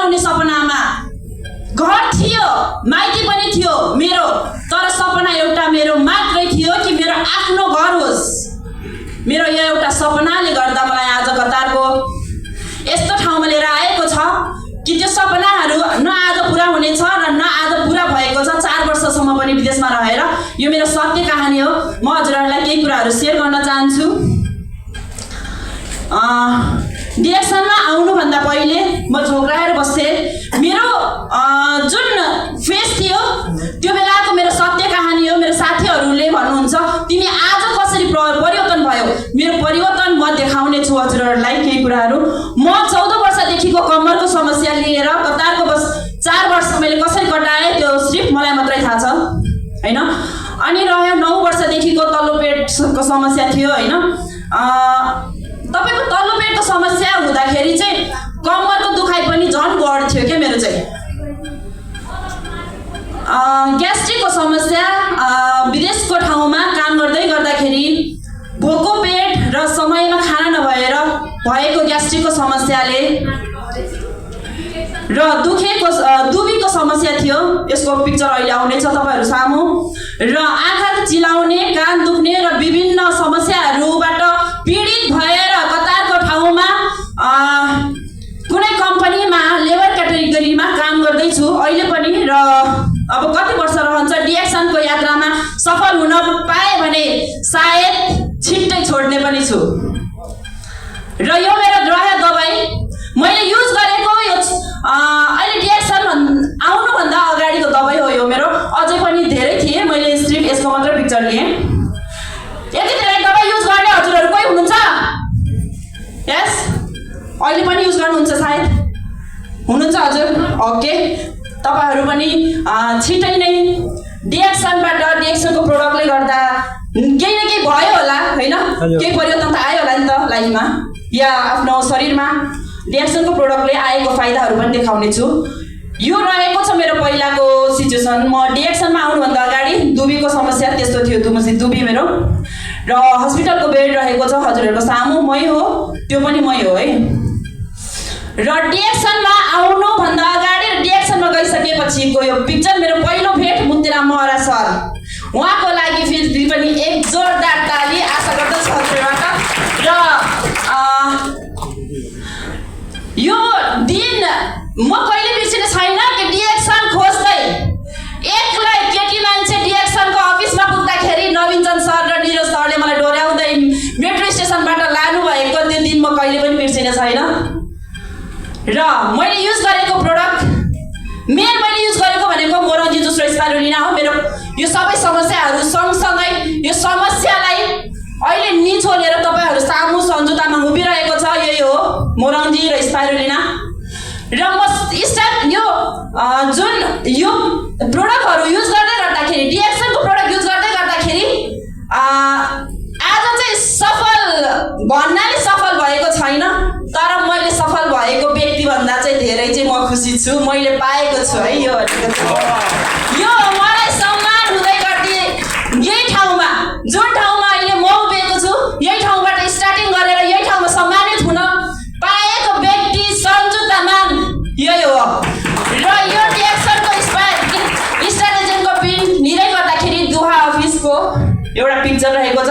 आउने सपनामा घर थियो, माइती पनि थियो मेरो, तर सपना एउटा मेरो मात्रै थियो कि मेरो आफ्नो घर होस्। मेरो यो एउटा सपनाले गर्दा मलाई आज कतारको यस्तो ठाउँमा लिएर आएको छ कि त्यो सपनाहरू न आज पुरा हुनेछ र न आज पुरा भएको छ। 4 वर्षसम्म पनि विदेशमा रहेर यो मेरो सत्य कहानी हो। म हजुरहरूलाई केही कुराहरू सेयर गर्न चाहन्छु। डिएक्सनमा आउनुभन्दा पहिले म झोक्राएर बस्थेँ। मेरो जुन फेस थियो त्यो बेलाको मेरो सत्य कहानी हो। मेरो साथीहरूले भन्नुहुन्छ तिमी आज कसरी परिवर्तन भयो। मेरो परिवर्तन म देखाउने छु हजुरहरूलाई केही कुराहरू। म 14 वर्षदेखिको कम्मरको समस्या लिएर कतारको बस 4 वर्ष मैले कसरी कटाएँ त्यो सिर्फ मलाई मात्रै थाहा छ हैन। अनि रह्यो 9 वर्षदेखिको तल्लो पेटको समस्या थियो हैन। तपाईको तल्लो पेटको समस्या हुँदाखेरि चाहिँ कम्मरको दुखाइ पनि झन् बढ्थ्यो के मेरो चाहिँ। ग्यास्ट्रिकको समस्या विदेशको ठाउँमा काम गर्दै गर्दाखेरि भोको पेट र समयमा खाना नभएर भएको ग्यास्ट्रिकको समस्याले र दुबीको समस्या थियो। यसको पिक्चर अहिले आउनेछ तपाईहरु सामु। र आँखा चिलाउने, कान दुख्ने र विभिन्न समस्याहरूबाट पीडित भएर कतारको ठाउँमा कुनै कम्पनीमा लेबर क्याटेगोरीमा काम गर्दै छु अहिले पनि। र अब कति वर्ष रहन्छ डिएक्सनको यात्रामा सफल हुन पाए भने सायद छिट्टै छोड्ने पनि छु। र यो मेरो रह्यो दबाई मैले युज गरेको यो अहिले डिएक्सन आउनुभन्दा अगाडिको दबाई हो यो मेरो। अझै पनि धेरै थिए, मैले सिर्फ यसको मात्र पिक्चर लिएँ। यति धेरै दबाई युज गर्ने हजुरहरू कोही हुनुहुन्छ? यस, अहिले पनि युज गर्नुहुन्छ सायद हुनुहुन्छ हजुर। ओके, तपाईहरु पनि छिटै नै डिएक्सनबाट डिएक्सनको प्रोडक्टले गर्दा केही न केही भयो होला हैन। केही परिवर्तन त आयो होला नि त लाइफमा या आफ्नो शरीरमा। डिएक्सनको प्रोडक्टले आएको फाइदाहरू पनि देखाउने छु। यो रहेको छ मेरो पहिलाको सिचुएसन। म डिएक्सनमा आउनुभन्दा अगाडि दुबीको समस्या त्यस्तो थियो। दुबी मेरो र हस्पिटलको बेड रहेको छ हजुरहरूको सामु। मै हो, त्यो पनि मै हो है। र डिएक्सनमा आउनुभन्दा अगाडि र डिएक्सनमा गइसकेपछिको यो पिक्चर मेरो पहिलो भेट मुक्तिराम महरा सर। उहाँको लागि फेरि पनि एक जोरदार ताली आशा गर्दछु हजुरबाट। र यो दिन म कहिले बिर्सिने छैन कि डिएक्सन खोज्दै एक्लै केटी मान्छे डिएक्सनको अफिसमा पुग्दाखेरि नवीनचन्द सर र निरज सरले मलाई डोर्याउँदै मेट्रो स्टेसनबाट लानु भएको त्यो दिन म कहिले पनि बिर्सिने छैन। र मैले युज गरेको प्रोडक्ट मैले युज गरेको भनेको मोरङ्गी जुस र स्पाइरुलिना हो। मेरो यो सबै समस्याहरू सँगसँगै यो समस्यालाई अहिले निचोलेर तपाईहरु सामु सञ्जुतामा उभिरहेको छ यही हो मोरङ्गी र स्पाइरुलिना। र म यो जुन यो प्रोडक्टहरू युज गर्दै गर्दाखेरि डिएक्सनको प्रोडक्ट युज गर्दै गर्दाखेरि आज चाहिँ सफल भन्नाले सफल भएको छैन, तर मैले सफल भएको व्यक्ति भन्दा चाहिँ धेरै चाहिँ म खुसी छु। मैले पाएको छु है यो यो मलाई सम्मान हुँदै गर्दै यही ठाउँमा जुन ठाउँमा अहिले म उभिएको छु यही ठाउँबाट स्टार्टिङ गरेर यही ठाउँमा सम्मानित हुन पाएको व्यक्ति सञ्जु तामाङ यही हो। र यो डिएक्सनको स्ट्राटेजीको पिन निरै गर्दाखेरि दुहा अफिसको एउटा पिक्चर रहेको छ।